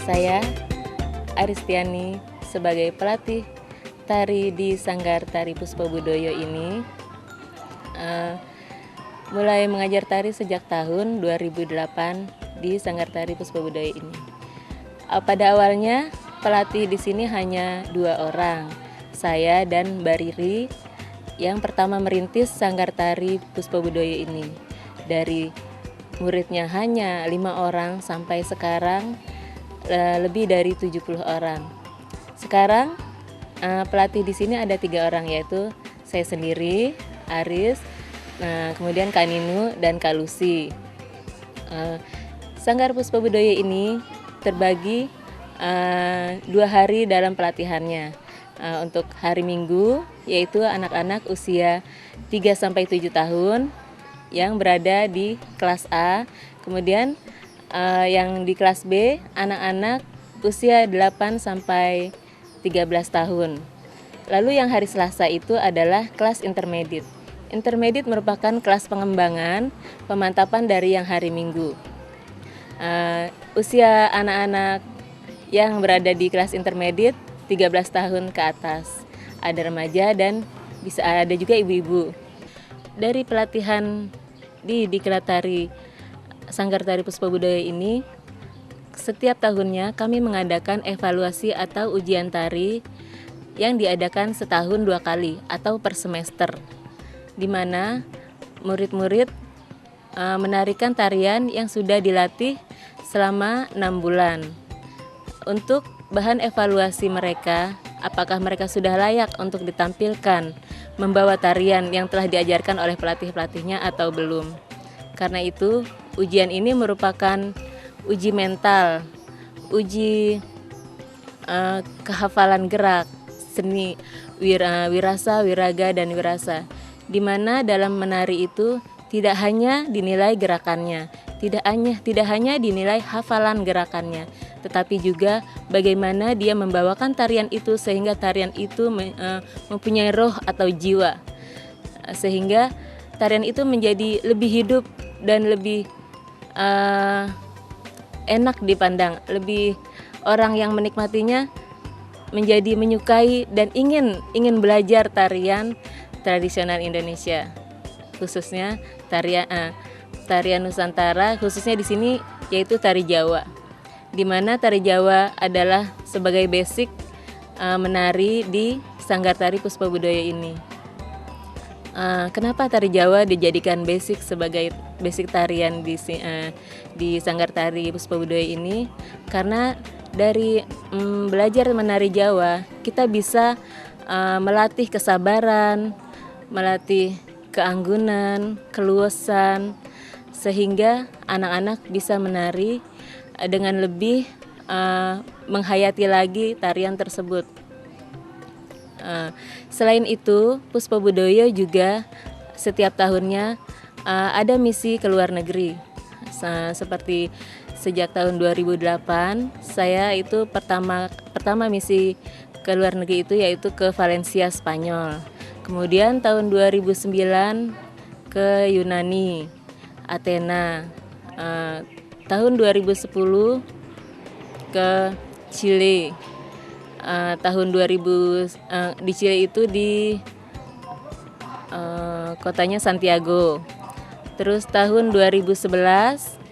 Saya Aristiani sebagai pelatih tari di Sanggar Tari Puspabudoyo ini mulai mengajar tari sejak tahun 2008 di Sanggar Tari Puspabudoyo ini. Pada awalnya pelatih di sini hanya 2 orang, saya dan Mbak Riri yang pertama merintis Sanggar Tari Puspabudoyo ini. Dari muridnya hanya 5 orang sampai sekarang lebih dari 70 orang. Sekarang pelatih di sini ada 3 orang, yaitu saya sendiri, Aris, kemudian Kak Ninu dan Kak Lucy. Sanggar Puspabudoyo ini terbagi 2 hari dalam pelatihannya. Untuk hari Minggu yaitu anak-anak usia 3-7 tahun yang berada di kelas A, kemudian yang di kelas B anak-anak usia 8-13 tahun. Lalu yang hari Selasa itu adalah kelas intermediate. Intermediate merupakan kelas pengembangan pemantapan dari yang hari Minggu. Usia anak-anak yang berada di kelas intermediate 13 tahun ke atas. Ada remaja dan bisa ada juga ibu-ibu. Dari pelatihan di Diklat Tari Sanggar Tari Puspabudoyo ini, setiap tahunnya kami mengadakan evaluasi atau ujian tari yang diadakan setahun 2 kali atau per semester, di mana murid-murid menarikan tarian yang sudah dilatih selama 6 bulan. Untuk bahan evaluasi mereka, apakah mereka sudah layak untuk ditampilkan membawa tarian yang telah diajarkan oleh pelatih-pelatihnya atau belum. Karena itu, ujian ini merupakan uji mental, uji kehafalan gerak, seni, wirasa, wiraga, dan wirasa. Di mana dalam menari itu tidak hanya dinilai gerakannya, tidak hanya dinilai hafalan gerakannya, tetapi juga bagaimana dia membawakan tarian itu sehingga tarian itu mempunyai roh atau jiwa, sehingga tarian itu menjadi lebih hidup dan lebih enak dipandang, lebih orang yang menikmatinya menjadi menyukai dan ingin belajar tarian tradisional Indonesia, khususnya tarian Nusantara, khususnya di sini yaitu tari Jawa, di mana tari Jawa adalah sebagai basic menari di Sanggar Tari Puspabudoyo ini. Kenapa tari Jawa dijadikan basic sebagai basic tarian di Sanggar Tari Puspabudoyo ini? Karena dari belajar menari Jawa, kita bisa melatih kesabaran, melatih keanggunan, keluasan, sehingga anak-anak bisa menari dengan lebih menghayati lagi tarian tersebut. Selain itu, Puspabudoyo juga setiap tahunnya ada misi ke luar negeri. Seperti sejak tahun 2008 saya itu pertama misi ke luar negeri itu yaitu ke Valencia, Spanyol. Kemudian tahun 2009 ke Yunani, Athena. Tahun 2010 ke Chile. Tahun 2000 di Chile itu di kotanya Santiago. Terus tahun 2011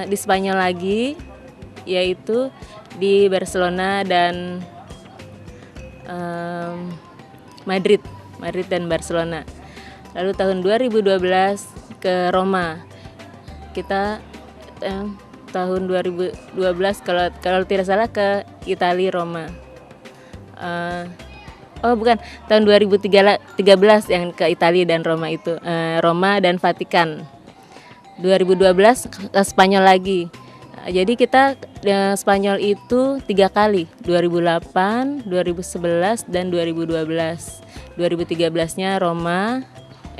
di Spanyol lagi, yaitu di Barcelona dan Madrid dan Barcelona. Lalu tahun 2012 ke Roma. Kita tahun 2012 kalau tidak salah ke Italia, Roma. Bukan, tahun 2013 yang ke Italia dan Roma itu, Roma dan Vatikan. 2012 ke Spanyol lagi. Jadi kita Spanyol itu 3 kali, 2008, 2011 dan 2012. 2013-nya Roma,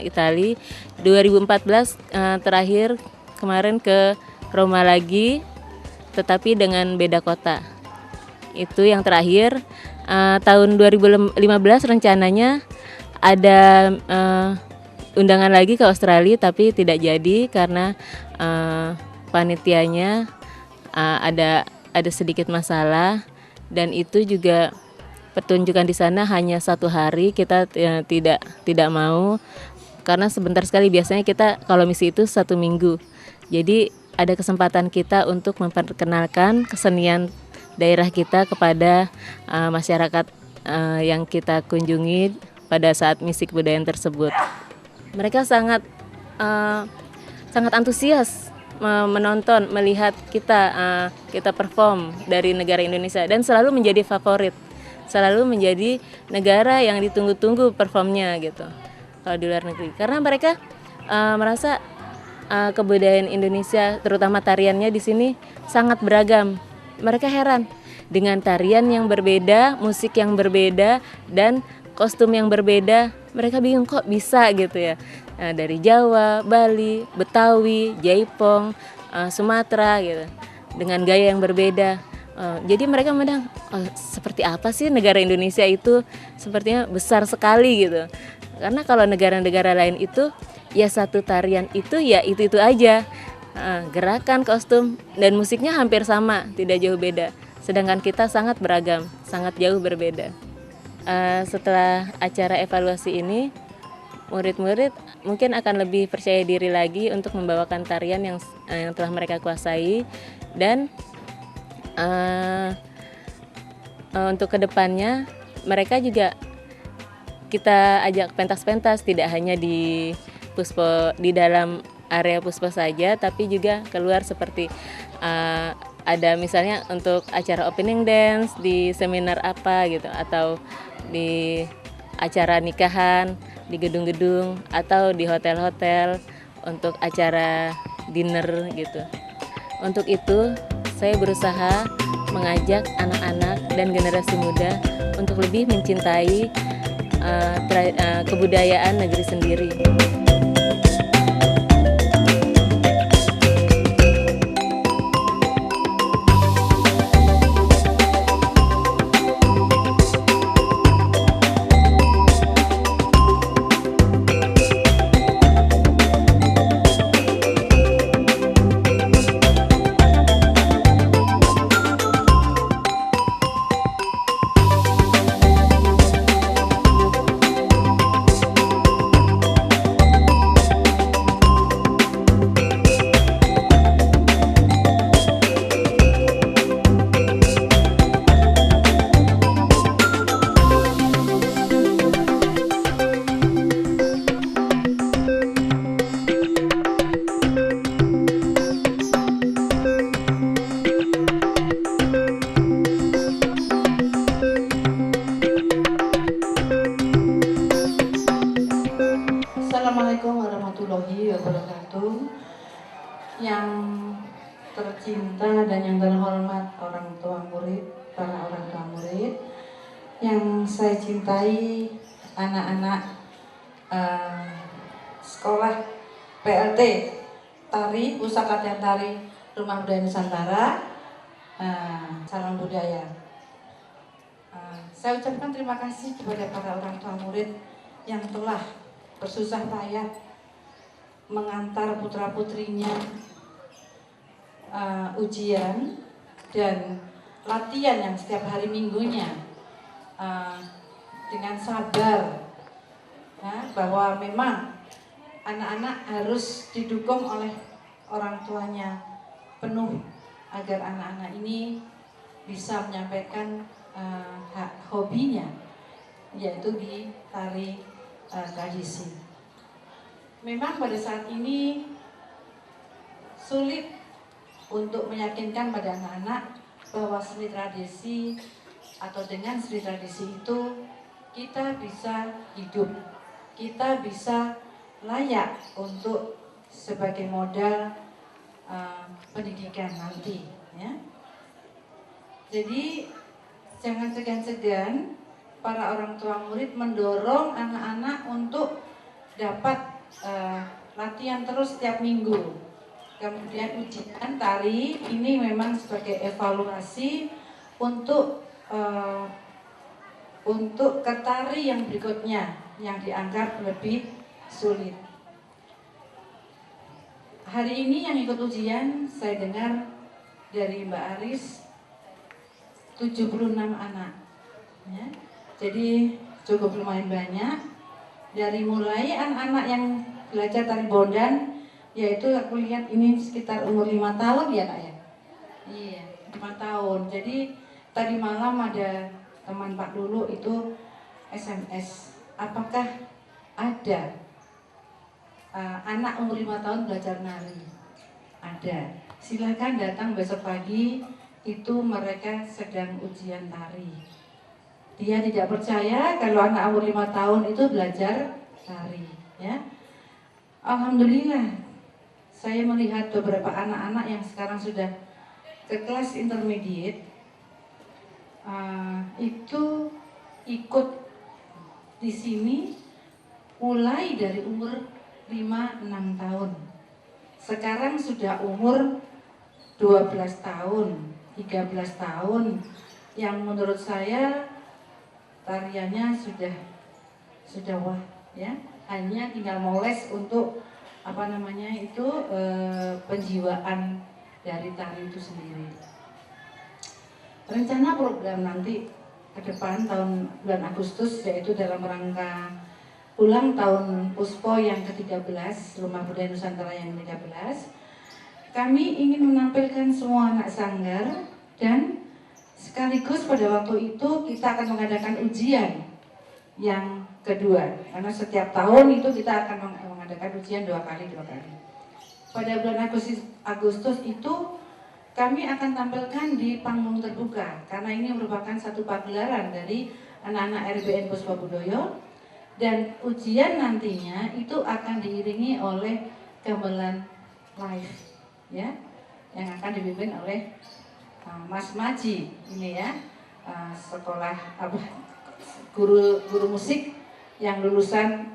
Italia. 2014 terakhir kemarin ke Roma lagi, tetapi dengan beda kota. Itu yang terakhir. Tahun 2015 rencananya ada undangan lagi ke Australia, tapi tidak jadi karena panitianya ada sedikit masalah, dan itu juga pertunjukan di sana hanya 1 hari. Kita tidak mau karena sebentar sekali. Biasanya kita kalau misi itu 1 minggu. Jadi ada kesempatan kita untuk memperkenalkan kesenian daerah kita kepada masyarakat yang kita kunjungi pada saat misi kebudayaan tersebut. Mereka sangat antusias menonton, melihat kita perform dari negara Indonesia, dan selalu menjadi favorit, selalu menjadi negara yang ditunggu-tunggu performnya gitu kalau di luar negeri, karena mereka merasa kebudayaan Indonesia, terutama tariannya di sini sangat beragam. Mereka heran dengan tarian yang berbeda, musik yang berbeda, dan kostum yang berbeda. Mereka bingung kok bisa gitu ya. Dari Jawa, Bali, Betawi, Jaipong, Sumatera gitu, dengan gaya yang berbeda. Jadi mereka memandang seperti apa sih negara Indonesia itu, sepertinya besar sekali gitu. Karena kalau negara-negara lain itu ya satu tarian itu ya itu aja. Gerakan, kostum, dan musiknya hampir sama, tidak jauh beda. Sedangkan kita sangat beragam, sangat jauh berbeda. Setelah acara evaluasi ini, murid-murid mungkin akan lebih percaya diri lagi untuk membawakan tarian yang telah mereka kuasai, dan untuk kedepannya mereka juga kita ajak pentas-pentas, tidak hanya di dalam area Puspo saja, tapi juga keluar, seperti ada misalnya untuk acara opening dance di seminar apa gitu, atau di acara nikahan di gedung-gedung, atau di hotel-hotel untuk acara dinner gitu. Untuk itu saya berusaha mengajak anak-anak dan generasi muda untuk lebih mencintai kebudayaan negeri sendiri. Assalamualaikum warahmatullahi wabarakatuh. Yang tercinta dan yang terhormat orang tua murid, para orang tua murid, yang saya cintai anak-anak sekolah PLT Tari, Pusat Latihan Tari Rumah Budaya Nusantara, Salam Budaya. Saya ucapkan terima kasih kepada para orang tua murid yang telah bersusah payah mengantar putra-putrinya ujian dan latihan yang setiap hari minggunya dengan sabar, bahwa memang anak-anak harus didukung oleh orang tuanya penuh agar anak-anak ini bisa menyampaikan hobinya, yaitu di tari tradisi. Memang pada saat ini sulit untuk meyakinkan pada anak-anak bahwa seni tradisi atau dengan seni tradisi itu kita bisa hidup, kita bisa layak untuk sebagai modal pendidikan nanti, ya. Jadi jangan segan-segan para orang tua murid mendorong anak-anak untuk dapat latihan terus setiap minggu. Kemudian ujian tari ini memang sebagai evaluasi untuk ke tari yang berikutnya yang dianggap lebih sulit. Hari ini yang ikut ujian saya dengar dari Mbak Aris 76 anak, ya. Jadi cukup lumayan banyak. Dari mulai anak-anak yang belajar tari bondan, yaitu aku lihat ini sekitar umur 5 tahun ya Nak ya? Iya, 5 tahun. Jadi tadi malam ada teman Pak Lulu itu SMS, apakah ada anak umur 5 tahun belajar nari? Ada. Silakan datang besok pagi, itu mereka sedang ujian tari. Dia tidak percaya kalau anak umur 5 tahun itu belajar tari, ya. Alhamdulillah, saya melihat beberapa anak-anak yang sekarang sudah ke kelas intermediate itu ikut di sini mulai dari umur 5-6 tahun. Sekarang sudah umur 12 tahun, 13 tahun, yang menurut saya tariannya sudah wah, ya. Hanya tinggal moles untuk penjiwaan dari tari itu sendiri. Rencana program nanti ke depan bulan Agustus, yaitu dalam rangka ulang tahun Puspo yang ke-13, Rumah Budaya Nusantara yang ke-13, kami ingin menampilkan semua anak sanggar, dan sekaligus pada waktu itu kita akan mengadakan ujian yang kedua, karena setiap tahun itu kita akan mengadakan ujian 2 kali. Pada bulan Agustus itu kami akan tampilkan di panggung terbuka, karena ini merupakan satu pagelaran dari anak-anak RBN Puspa Budoyo, dan ujian nantinya itu akan diiringi oleh gamelan live, ya, yang akan dipimpin oleh Mas Maji ini, ya, sekolah guru musik yang lulusan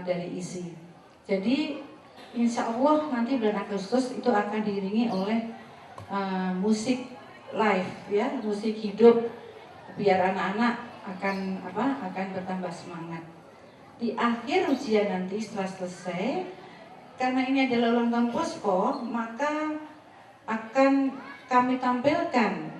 dari ISI. Jadi insya Allah nanti bulan Agustus itu akan diiringi oleh musik live, ya, musik hidup, biar anak-anak akan bertambah semangat. Di akhir ujian nanti setelah selesai, karena ini adalah ulang tahun Puspo, maka akan kami tampilkan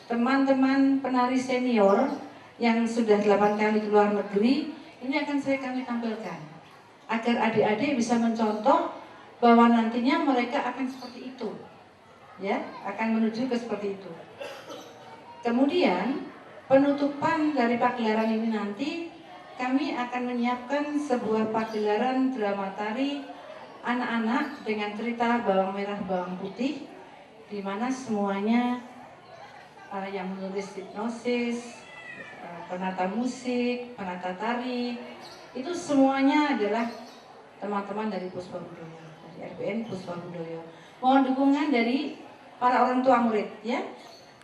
teman-teman penari senior yang sudah 8 kali ke luar negeri. Ini akan kami tampilkan agar adik-adik bisa mencontoh bahwa nantinya mereka akan seperti itu, ya, akan menuju ke seperti itu. Kemudian penutupan dari pagelaran ini nanti kami akan menyiapkan sebuah pagelaran drama tari anak-anak dengan cerita bawang merah bawang putih, di mana semuanya yang menulis hipnosis, penata musik, penata tari, itu semuanya adalah teman-teman dari Puspa Budoyo, dari RBN Puspa Budoyo. Mohon dukungan dari para orang tua murid, ya.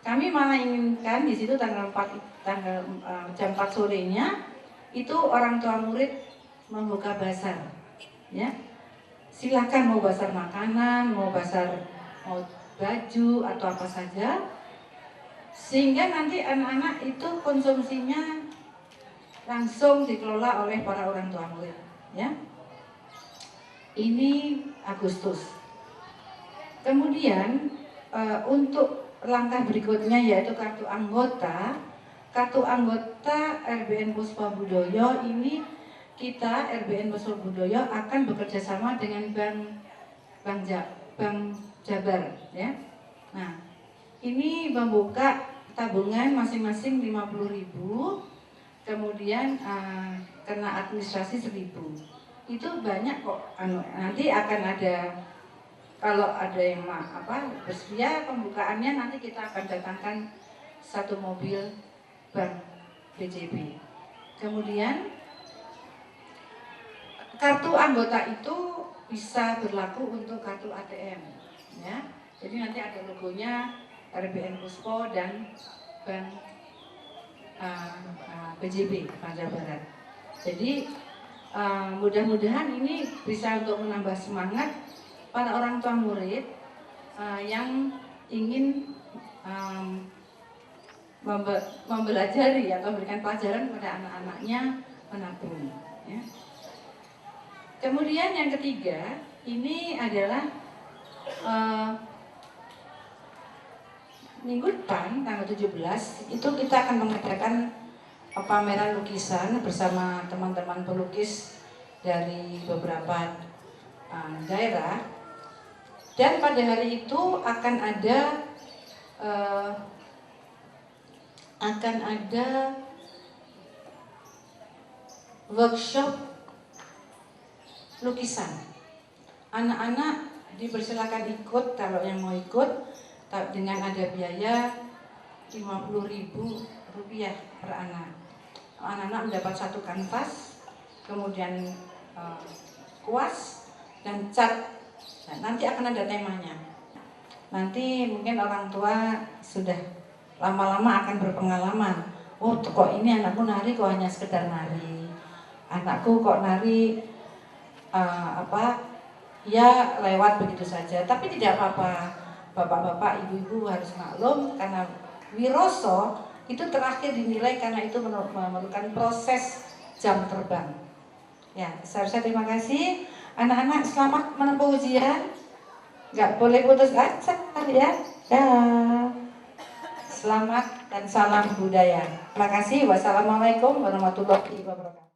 Kami malah inginkan di situ jam 4 sorenya itu orang tua murid membuka bazar, ya. silakan mau bazar makanan, mau baju atau apa saja, sehingga nanti anak-anak itu konsumsinya langsung dikelola oleh para orang tua murid, ya. Ini Agustus. Kemudian untuk langkah berikutnya yaitu kartu anggota. Kartu anggota RBN Puspa Budoyo ini kita RBN Puspa Budoyo akan bekerja sama dengan Bank Jabar, ya. Nah, ini membuka tabungan masing-masing 50.000, kemudian kena administrasi 1.000. Itu banyak kok. Nanti akan ada, kalau ada yang bersedia pembukaannya, nanti kita akan datangkan 1 mobil Bank BJB. Kemudian kartu anggota itu bisa berlaku untuk kartu ATM, ya. Jadi nanti ada logonya RBN Puspo dan Bank BJB Panjang Barat. Jadi mudah-mudahan ini bisa untuk menambah semangat para orang tua murid yang ingin mempelajari atau memberikan pelajaran kepada anak-anaknya menabung, ya. Kemudian yang ketiga, ini adalah minggu depan tanggal 17 itu kita akan mengadakan pameran lukisan bersama teman-teman pelukis dari beberapa daerah, dan pada hari itu akan ada workshop lukisan. Anak-anak dipersilakan ikut kalau yang mau ikut, dengan ada biaya Rp50.000 per anak. Anak-anak mendapat 1 kanvas, kemudian kuas dan cat. Nah, nanti akan ada temanya. Nanti mungkin orang tua sudah lama-lama akan berpengalaman. Oh, kok ini anakku nari kok hanya sekedar nari. Anakku kok nari ya lewat begitu saja. Tapi tidak apa-apa. Bapak-bapak, ibu-ibu harus maklum karena wiroso itu terakhir dinilai karena itu memerlukan proses jam terbang. Ya, seharusnya terima kasih. Anak-anak selamat menempuh ujian. Nggak boleh putus asa, ya. Ya. Selamat dan salam budaya. Terima kasih. Wassalamualaikum warahmatullahi wabarakatuh.